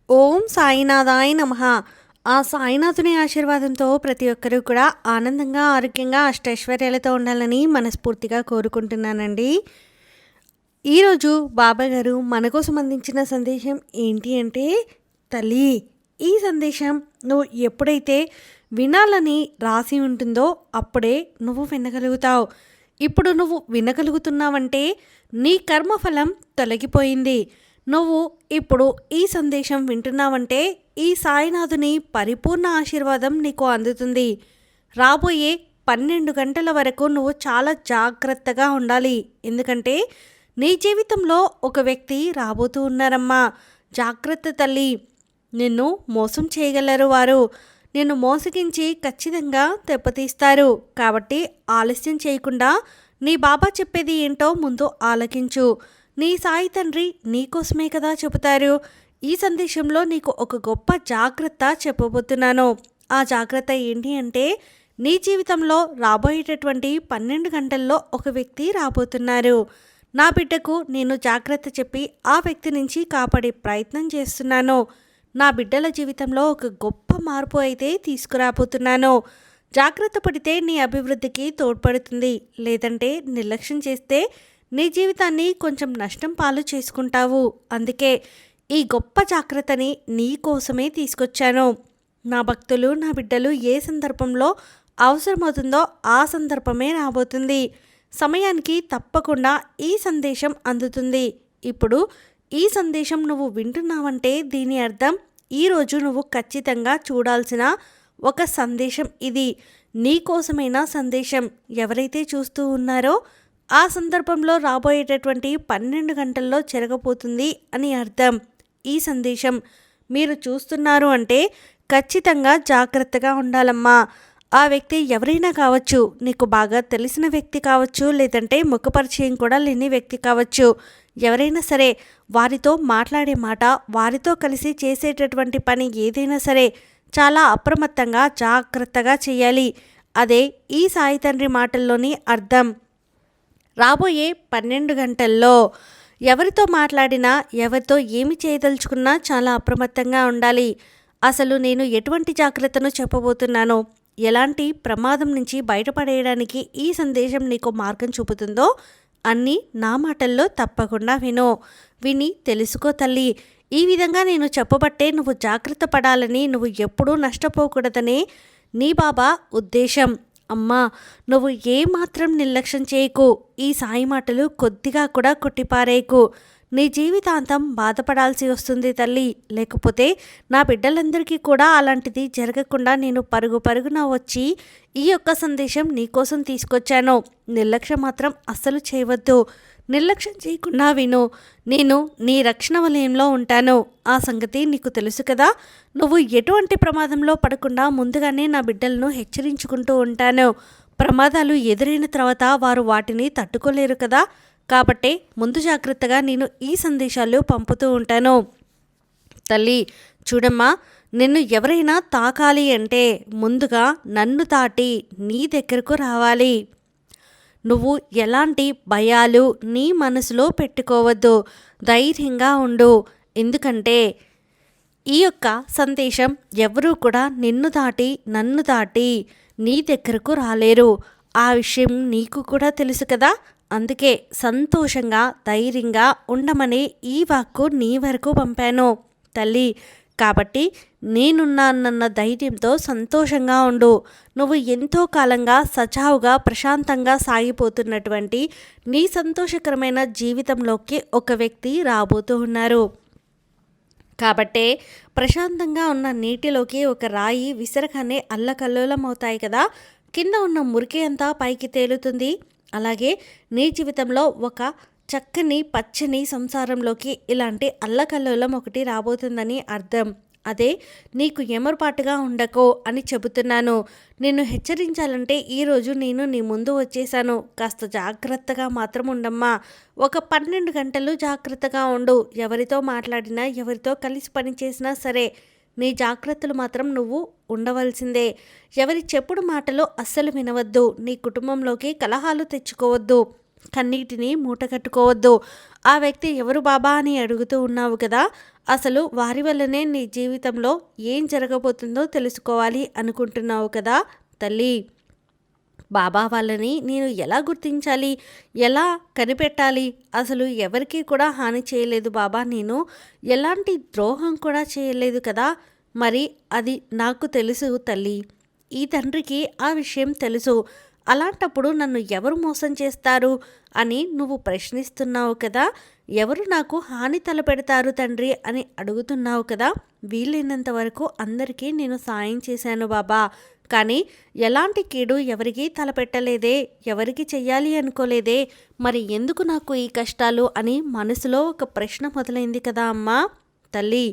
ఓం సాయినాథాయ నమః. ఆ సాయినాథుని ఆశీర్వాదంతో ప్రతి ఒక్కరూ కూడా ఆనందంగా, ఆరోగ్యంగా, అష్టైశ్వర్యాలతో ఉండాలని మనస్ఫూర్తిగా కోరుకుంటున్నానండి. ఈరోజు బాబా గారు మన కోసం అందించిన సందేశం ఏంటి అంటే, తల్లి, ఈ సందేశం నువ్వు ఎప్పుడైతే వినాలని రాసి ఉంటుందో అప్పుడే నువ్వు వినగలుగుతావు. ఇప్పుడు నువ్వు వినగలుగుతున్నావంటే నీ కర్మఫలం తొలగిపోయింది. నువ్వు ఇప్పుడు ఈ సందేశం వింటున్నావంటే ఈ సాయినాథుని పరిపూర్ణ ఆశీర్వాదం నీకు అందుతుంది. రాబోయే 12 గంటల వరకు నువ్వు చాలా జాగ్రత్తగా ఉండాలి. ఎందుకంటే నీ జీవితంలో ఒక వ్యక్తి రాబోతూ ఉన్నారమ్మా. జాగ్రత్త తల్లి. నిన్ను మోసం చేయగలరు వారు. నిన్ను మోసగించి ఖచ్చితంగా దెబ్బతీస్తారు. కాబట్టి ఆలస్యం చేయకుండా నీ బాబా చెప్పేది ఏంటో ముందు ఆలకించు. నీ సాయి తండ్రి నీకోసమే కదా చెబుతారు. ఈ సందేశంలో నీకు ఒక గొప్ప జాగ్రత్త చెప్పబోతున్నాను. ఆ జాగ్రత్త ఏంటి అంటే, నీ జీవితంలో రాబోయేటటువంటి 12 గంటల్లో ఒక వ్యక్తి రాబోతున్నారు. నా బిడ్డకు నేను జాగ్రత్త చెప్పి ఆ వ్యక్తి నుంచి కాపాడే ప్రయత్నం చేస్తున్నాను. నా బిడ్డల జీవితంలో ఒక గొప్ప మార్పు అయితే తీసుకురాబోతున్నాను. జాగ్రత్త పడితే నీ అభివృద్ధికి తోడ్పడుతుంది. లేదంటే నిర్లక్ష్యం చేస్తే నీ జీవితాన్ని కొంచెం నష్టం పాలు చేసుకుంటావు. అందుకే ఈ గొప్ప జాగ్రత్తని నీ కోసమే తీసుకొచ్చాను. నా భక్తులు, నా బిడ్డలు ఏ సందర్భంలో అవసరమవుతుందో ఆ సందర్భమే రాబోతుంది. సమయానికి తప్పకుండా ఈ సందేశం అందుతుంది. ఇప్పుడు ఈ సందేశం నువ్వు వింటున్నావంటే దీని అర్థం ఈరోజు నువ్వు ఖచ్చితంగా చూడాల్సిన ఒక సందేశం ఇది. నీ కోసమైన సందేశం. ఎవరైతే చూస్తూ ఉన్నారో ఆ సందర్భంలో రాబోయేటటువంటి 12 గంటల్లో జరగబోతుంది అని అర్థం. ఈ సందేశం మీరు చూస్తున్నారు అంటే ఖచ్చితంగా జాగ్రత్తగా ఉండాలమ్మా. ఆ వ్యక్తి ఎవరైనా కావచ్చు. నీకు బాగా తెలిసిన వ్యక్తి కావచ్చు, లేదంటే ముఖపరిచయం కూడా లేని వ్యక్తి కావచ్చు. ఎవరైనా సరే వారితో మాట్లాడే మాట, వారితో కలిసి చేసేటటువంటి పని ఏదైనా సరే చాలా అప్రమత్తంగా జాగ్రత్తగా చేయాలి. అదే ఈ సాయి తండ్రి మాటల్లోని అర్థం. రాబోయే 12 గంటల్లో ఎవరితో మాట్లాడినా, ఎవరితో ఏమి చేయదలుచుకున్నా చాలా అప్రమత్తంగా ఉండాలి. అసలు నేను ఎటువంటి జాగ్రత్తను చెప్పబోతున్నానో, ఎలాంటి ప్రమాదం నుంచి బయటపడేయడానికి ఈ సందేశం నీకు మార్గం చూపుతుందో అన్నీ నా మాటల్లో తప్పకుండా విని తెలుసుకో తల్లి. ఈ విధంగా నేను చెప్పబట్టే నువ్వు జాగ్రత్త పడాలని, నువ్వు ఎప్పుడూ నష్టపోకూడదనే నీ బాబా ఉద్దేశం. అమ్మా, నువ్వు ఏమాత్రం నిర్లక్ష్యం చేయకు. ఈ సాయి మాటలు కొద్దిగా కూడా కొట్టిపారేయకు. నీ జీవితాంతం బాధపడాల్సి వస్తుంది తల్లి. లేకపోతే నా బిడ్డలందరికీ కూడా అలాంటిది జరగకుండా నేను పరుగున వచ్చి ఈ యొక్క సందేశం నీకోసం తీసుకొచ్చాను. నిర్లక్ష్యం మాత్రం అస్సలు చేయవద్దు. నిర్లక్ష్యం చేయకుండా విను. నేను నీ రక్షణ వలయంలో ఉంటాను. ఆ సంగతి నీకు తెలుసు కదా. నువ్వు ఎటువంటి ప్రమాదంలో పడకుండా ముందుగానే నా బిడ్డలను హెచ్చరించుకుంటూ ఉంటాను. ప్రమాదాలు ఎదురైన తర్వాత వారు వాటిని తట్టుకోలేరు కదా. కాబట్టి ముందు జాగ్రత్తగా నేను ఈ సందేశాలు పంపుతూ ఉంటాను. తల్లి చూడమ్మా, నిన్ను ఎవరైనా తాకాలి అంటే ముందుగా నన్ను దాటి నీ దగ్గరకు రావాలి. నువ్వు ఎలాంటి భయాలు నీ మనసులో పెట్టుకోవద్దు. ధైర్యంగా ఉండు. ఎందుకంటే ఈ యొక్క సందేశం ఎవరూ కూడా నిన్ను దాటి, నన్ను దాటి నీ దగ్గరకు రాలేరు. ఆ విషయం నీకు కూడా తెలుసు కదా. అందుకే సంతోషంగా, ధైర్యంగా ఉండమని ఈ వాక్కు నీ వరకు పంపాను తల్లి. కాబట్టి నేనున్నానన్న ధైర్యంతో సంతోషంగా ఉండు. నువ్వు ఎంతో కాలంగా సజావుగా, ప్రశాంతంగా సాగిపోతున్నటువంటి నీ సంతోషకరమైన జీవితంలోకి ఒక వ్యక్తి రాబోతూ ఉన్నారు. కాబట్టే ప్రశాంతంగా ఉన్న నీటిలోకి ఒక రాయి విసరగానే అల్లకల్లోలం అవుతాయి కదా. కింద ఉన్న మురికి అంతా పైకి తేలుతుంది. అలాగే నీ జీవితంలో ఒక చక్కని పచ్చని సంసారంలోకి ఇలాంటి అల్లకల్లోలం ఒకటి రాబోతుందని అర్థం. అదే నీకు ఎమరుపాటుగా ఉండకో అని చెబుతున్నాను. నిన్ను హెచ్చరించాలంటే ఈరోజు నేను నీ ముందు వచ్చేసాను. కాస్త జాగ్రత్తగా మాత్రం ఉండమ్మా. ఒక 12 గంటలు జాగ్రత్తగా ఉండు. ఎవరితో మాట్లాడినా, ఎవరితో కలిసి పని చేసినా సరే నీ జాగ్రత్తలు మాత్రం నువ్వు ఉండవలసిందే. ఎవరి చెప్పుడు మాటలు అస్సలు వినవద్దు. నీ కుటుంబంలోకి కలహాలు తెచ్చుకోవద్దు. కన్నీటిని మూటగట్టుకోవద్దు. ఆ వ్యక్తి ఎవరు బాబా అని అడుగుతూ ఉన్నావు కదా. అసలు వారి వల్లనే నీ జీవితంలో ఏం జరగబోతుందో తెలుసుకోవాలి అనుకుంటున్నావు కదా తల్లి. బాబా వాళ్ళని నేను ఎలా గుర్తించాలి? ఎలా కనిపెట్టాలి? అసలు ఎవరికీ కూడా హాని చేయలేదు బాబా నేను. ఎలాంటి ద్రోహం కూడా చేయలేదు కదా! మరి అది నాకు తెలుసు తల్లి. ఈ తండ్రికి ఆ విషయం తెలుసు. అలాంటప్పుడు నన్ను ఎవరు మోసం చేస్తారు అని నువ్వు ప్రశ్నిస్తున్నావు కదా! ఎవరు నాకు హాని తలపెడతారు తండ్రి అని అడుగుతున్నావు కదా! వీలైనంత వరకు అందరికీ నేను సాయం చేశాను బాబా. కానీ ఎలాంటి కీడు ఎవరికీ తలపెట్టలేదే, ఎవరికి చెయ్యాలి అనుకోలేదే, మరి ఎందుకు నాకు ఈ కష్టాలు అని మనసులో ఒక ప్రశ్న మొదలైంది కదా అమ్మా తల్లి.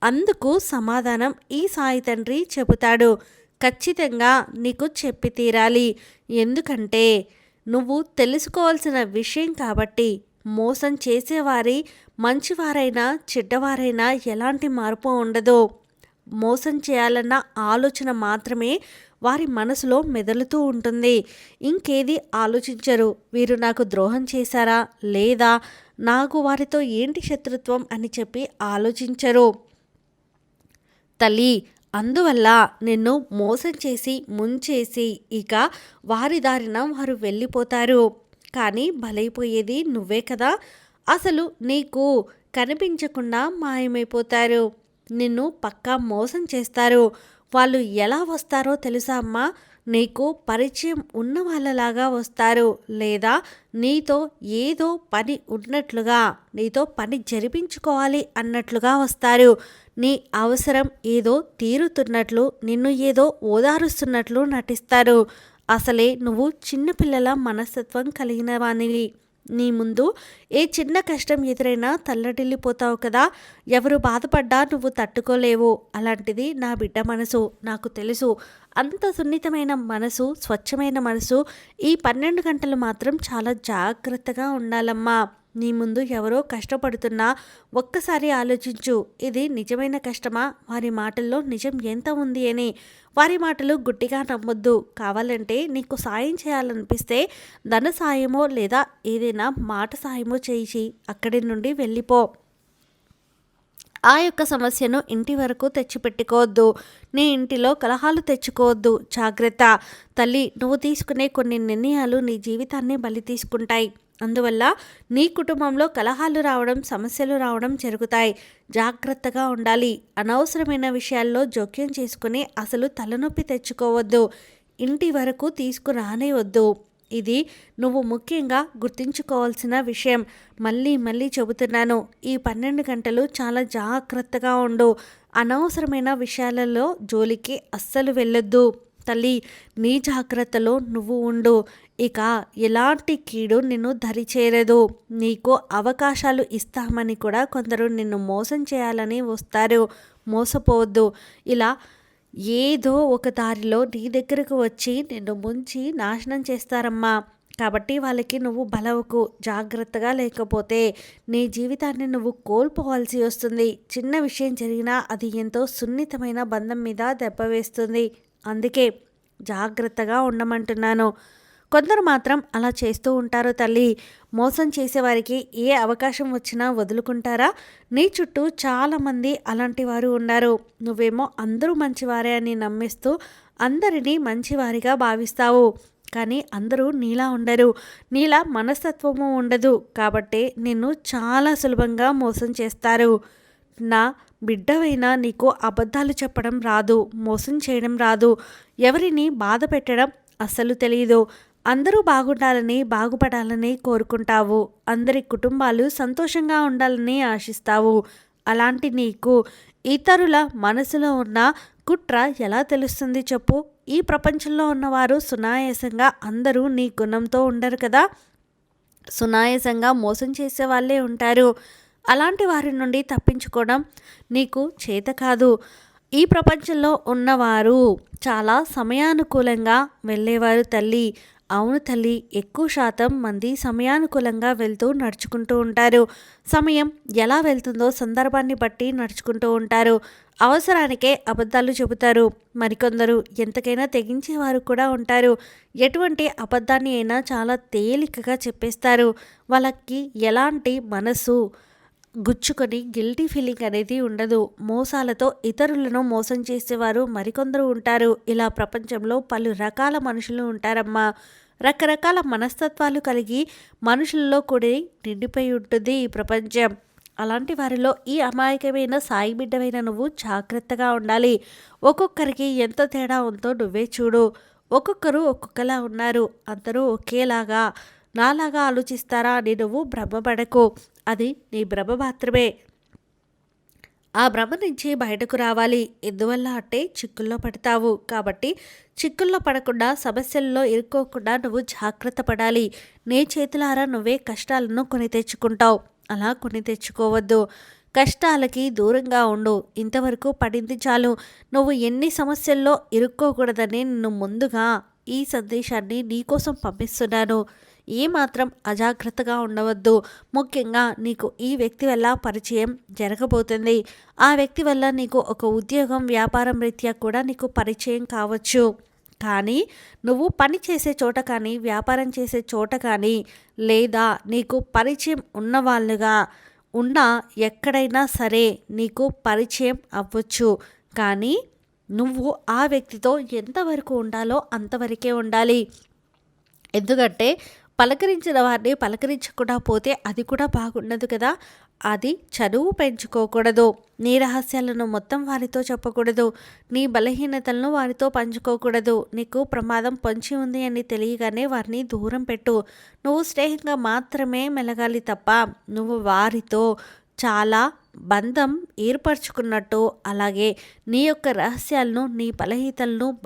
అందుకు సమాధానం ఈ సాయి తండ్రి చెబుతాడు. ఖచ్చితంగా నీకు చెప్పి తీరాలి. ఎందుకంటే నువ్వు తెలుసుకోవాల్సిన విషయం కాబట్టి. మోసం చేసేవారి మంచివారైనా చెడ్డవారైనా ఎలాంటి మార్పు ఉండదు. మోసం చేయాలన్న ఆలోచన మాత్రమే వారి మనసులో మెదలుతూ ఉంటుంది. ఇంకేది ఆలోచించరు. వీరు నాకు ద్రోహం చేశారా లేదా, నాకు వారితో ఏంటి శత్రుత్వం అని చెప్పి ఆలోచించరు తల్లి. అందువల్ల నిన్ను మోసం చేసి ముంచేసి ఇక వారి దారిన వారు వెళ్ళిపోతారు. కానీ బలైపోయేది నువ్వే కదా. అసలు నీకు కనిపించకుండా మాయమైపోతారు. నిన్ను పక్కా మోసం చేస్తారు. వాళ్ళు ఎలా వస్తారో తెలుసా అమ్మా? నీకు పరిచయం ఉన్న వాళ్ళలాగా వస్తారు. లేదా నీతో ఏదో పని ఉన్నట్లుగా, నీతో పని జరిపించుకోవాలి అన్నట్లుగా వస్తారు. నీ అవసరం ఏదో తీరుతున్నట్లు, నిన్ను ఏదో ఓదారుస్తున్నట్లు నటిస్తారు. అసలే నువ్వు చిన్నపిల్లల మనస్తత్వం కలిగిన వానివి. నీ ముందు ఏ చిన్న కష్టం ఎదురైనా తల్లడిల్లిపోతావు కదా. ఎవరు బాధపడ్డా నువ్వు తట్టుకోలేవు. అలాంటిది నా బిడ్డ మనసు. నాకు తెలుసు. అంత సున్నితమైన మనసు, స్వచ్ఛమైన మనసు. ఈ 12 గంటలు మాత్రం చాలా జాగ్రత్తగా ఉండాలమ్మా. నీ ముందు ఎవరో కష్టపడుతున్నా ఒక్కసారి ఆలోచించు. ఇది నిజమైన కష్టమా? వారి మాటల్లో నిజం ఎంత ఉంది అని. వారి మాటలు గుడ్డిగా నమ్మొద్దు. కావాలంటే నీకు సాయం చేయాలనిపిస్తే ధన సాయమో లేదా ఏదైనా మాట సాయమో చేసి అక్కడి నుండి వెళ్ళిపో. ఆ యొక్క సమస్యను ఇంటి వరకు తెచ్చిపెట్టుకోవద్దు. నీ ఇంటిలో కలహాలు తెచ్చుకోవద్దు. జాగ్రత్త తల్లి. నువ్వు తీసుకునే కొన్ని నిర్ణయాలు నీ జీవితాన్ని బలి తీసుకుంటాయి. అందువల్ల నీ కుటుంబంలో కలహాలు రావడం, సమస్యలు రావడం జరుగుతాయి. జాగ్రత్తగా ఉండాలి. అనవసరమైన విషయాల్లో జోక్యం చేసుకుని అసలు తలనొప్పి తెచ్చుకోవద్దు. ఇంటి వరకు తీసుకురానేవద్దు. ఇది నువ్వు ముఖ్యంగా గుర్తుంచుకోవాల్సిన విషయం. మళ్ళీ మళ్ళీ చెబుతున్నాను. ఈ 12 గంటలు చాలా జాగ్రత్తగా ఉండు. అనవసరమైన విషయాలలో జోలికి అస్సలు వెళ్ళొద్దు తల్లి. నీ జాగ్రత్తలో నువ్వు ఉండు. ఇక ఎలాంటి కీడు నిన్ను దరిచేరదు. నీకు అవకాశాలు ఇస్తామని కూడా కొందరు నిన్ను మోసం చేయాలని వస్తారు. మోసపోవద్దు. ఇలా ఏదో ఒక దారిలో నీ దగ్గరకు వచ్చి నిన్ను ముంచి నాశనం చేస్తారమ్మా. కాబట్టి వాళ్ళకి నువ్వు బలవకు. జాగ్రత్తగా లేకపోతే నీ జీవితాన్ని నువ్వు కోల్పోవాల్సి వస్తుంది. చిన్న విషయం జరిగినా అది ఎంతో సున్నితమైన బంధం మీద దెబ్బ వేస్తుంది. అందుకే జాగ్రత్తగా ఉండమంటున్నాను. కొందరు మాత్రం అలా చేస్తూ ఉంటారు తల్లి. మోసం చేసేవారికి ఏ అవకాశం వచ్చినా వదులుకుంటారా? నీ చుట్టూ చాలామంది అలాంటి వారు ఉన్నారు. నువ్వేమో అందరూ మంచివారే అని నమ్మిస్తూ అందరినీ మంచివారిగా భావిస్తావు. కానీ అందరూ నీలా ఉండరు. నీలా మనస్తత్వము ఉండదు. కాబట్టే నిన్ను చాలా సులభంగా మోసం చేస్తారు. నా బిడ్డవైనా నీకు అబద్ధాలు చెప్పడం రాదు. మోసం చేయడం రాదు. ఎవరిని బాధ పెట్టడం అస్సలు తెలియదు. అందరూ బాగుండాలని, బాగుపడాలని కోరుకుంటావు. అందరి కుటుంబాలు సంతోషంగా ఉండాలని ఆశిస్తావు. అలాంటి నీకు ఇతరుల మనసులో ఉన్న కుట్ర ఎలా తెలుస్తుంది చెప్పు? ఈ ప్రపంచంలో ఉన్నవారు సునాయాసంగా అందరూ నీ గుణంతో ఉండరు కదా. సునాయాసంగా మోసం చేసే వాళ్ళే ఉంటారు. అలాంటి వారి నుండి తప్పించుకోవడం నీకు చేత కాదు. ఈ ప్రపంచంలో ఉన్నవారు చాలా సమయానుకూలంగా వెళ్ళేవారు తల్లి. అవును తల్లి. ఎక్కువ శాతం మంది సమయానుకూలంగా వెళ్తూ నడుచుకుంటూ ఉంటారు. సమయం ఎలా వెళ్తుందో సందర్భాన్ని బట్టి నడుచుకుంటూ ఉంటారు. అవసరానికే అబద్ధాలు చెబుతారు. మరికొందరు ఎంతకైనా తెగించేవారు కూడా ఉంటారు. ఎటువంటి అబద్ధాన్ని అయినా చాలా తేలికగా చెప్పేస్తారు. వాళ్ళకి ఎలాంటి మనసు గుచ్చుకొని గిల్టీ ఫీలింగ్ అనేది ఉండదు. మోసాలతో ఇతరులను మోసం చేసేవారు మరికొందరు ఉంటారు. ఇలా ప్రపంచంలో పలు రకాల మనుషులు ఉంటారమ్మా. రకరకాల మనస్తత్వాలు కలిగి మనుషుల్లో కూడా నిండిపోయి ఉంటుంది ఈ ప్రపంచం. అలాంటి వారిలో ఈ అమాయకమైన సాయి బిడ్డవైన నువ్వు జాగ్రత్తగా ఉండాలి. ఒక్కొక్కరికి ఎంత తేడా ఉందో నువ్వే చూడు. ఒక్కొక్కరు ఒక్కొక్కలా ఉన్నారు. అందరూ ఒకేలాగా నాలాగా ఆలోచిస్తారా అని నువ్వు భ్రమపడకు. అది నీ భ్రమ మాత్రమే. ఆ భ్రమ నుంచి బయటకు రావాలి. ఎందువల్ల అంటే చిక్కుల్లో పడతావు. కాబట్టి చిక్కుల్లో పడకుండా, సమస్యల్లో ఇరుక్కోకుండా నువ్వు జాగ్రత్త పడాలి. నీ చేతులారా నువ్వే కష్టాలను కొని తెచ్చుకుంటావు. అలా కొని తెచ్చుకోవద్దు. కష్టాలకి దూరంగా ఉండు. ఇంతవరకు పడింది చాలు. నువ్వు ఎన్ని సమస్యల్లో ఇరుక్కోకూడదని నిన్ను ముందుగా ఈ సందేశాన్ని నీకోసం పంపిస్తున్నాను. ఏమాత్రం అజాగ్రత్తగా ఉండవద్దు. ముఖ్యంగా నీకు ఈ వ్యక్తి వల్ల పరిచయం జరగబోతుంది. ఆ వ్యక్తి వల్ల నీకు ఒక ఉద్యోగం, వ్యాపారం రీత్యా కూడా నీకు పరిచయం కావచ్చు. కానీ నువ్వు పని చేసే చోట కానీ, వ్యాపారం చేసే చోట కానీ, లేదా నీకు పరిచయం ఉన్నవాళ్ళుగా ఉన్న ఎక్కడైనా సరే నీకు పరిచయం అవ్వచ్చు. కానీ నువ్వు ఆ వ్యక్తితో ఎంతవరకు ఉండాలో అంతవరకే ఉండాలి. ఎందుకంటే పలకరించిన వారిని పలకరించకుండా పోతే అది కూడా బాగుండదు కదా. అది చనువు పెంచుకోకూడదు. నీ రహస్యాలను మొత్తం వారితో చెప్పకూడదు. నీ బలహీనతలను వారితో పంచుకోకూడదు. నీకు ప్రమాదం పొంచి ఉంది అని తెలియగానే వారిని దూరం పెట్టు. నువ్వు స్నేహంగా మాత్రమే మెలగాలి తప్ప నువ్వు వారితో చాలా బంధం ఏర్పరచుకున్నట్టు, అలాగే నీ యొక్క రహస్యాలను, నీ బలహీనతలను,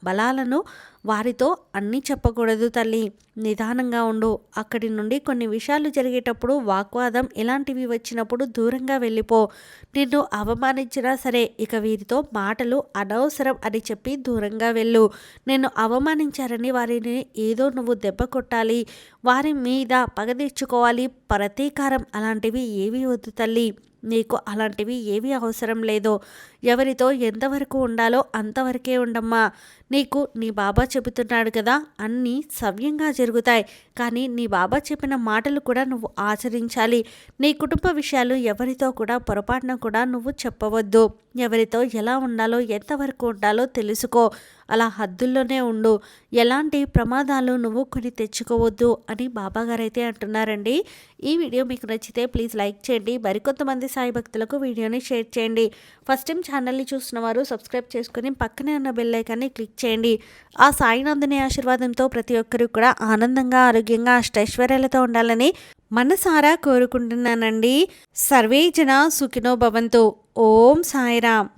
బలాలను వారితో అన్నీ చెప్పకూడదు తల్లి. నిదానంగా ఉండు. అక్కడి నుండి కొన్ని విషయాలు జరిగేటప్పుడు, వాగ్వాదం ఇలాంటివి వచ్చినప్పుడు దూరంగా వెళ్ళిపో. నిన్ను అవమానించినా సరే ఇక వీరితో మాటలు అనవసరం అని చెప్పి దూరంగా వెళ్ళు. నిన్ను అవమానించారని వారిని ఏదో నువ్వు దెబ్బ కొట్టాలి, వారి మీద పగ తీర్చుకోవాలి, ప్రతీకారం అలాంటివి ఏవి వద్దు తల్లి. నీకు అలాంటివి ఏవి అవసరం లేదు. ఎవరితో ఎంతవరకు ఉండాలో అంతవరకే ఉండమ్మా. నీకు నీ బాబా చెబుతున్నాడు కదా, అన్నీ సవ్యంగా జరుగుతాయి. కానీ నీ బాబా చెప్పిన మాటలు కూడా నువ్వు ఆచరించాలి. నీ కుటుంబ విషయాలు ఎవరితో కూడా పొరపాటున కూడా నువ్వు చెప్పవద్దు. ఎవరితో ఎలా ఉండాలో, ఎంతవరకు ఉండాలో తెలుసుకో. అలా హద్దుల్లోనే ఉండు. ఎలాంటి ప్రమాదాలు నువ్వు కొని తెచ్చుకోవద్దు అని బాబాగారు అయితే అంటున్నారండి. ఈ వీడియో మీకు నచ్చితే ప్లీజ్ లైక్ చేయండి. మరికొంతమంది సాయి భక్తులకు వీడియోని షేర్ చేయండి. ఫస్ట్ టైం ఛానల్ని చూసిన వారు సబ్స్క్రైబ్ చేసుకుని పక్కనే ఉన్న బెల్ ఐకాన్ని క్లిక్ చేయండి. ఆ సాయినాథుని ఆశీర్వాదంతో ప్రతి ఒక్కరూ కూడా ఆనందంగా, ఆరోగ్యంగా, అష్టైశ్వర్యాలతో ఉండాలని మనసారా కోరుకుంటున్నానండి. సర్వే జన సుఖినో భవంతు. ఓం సాయిరామ్.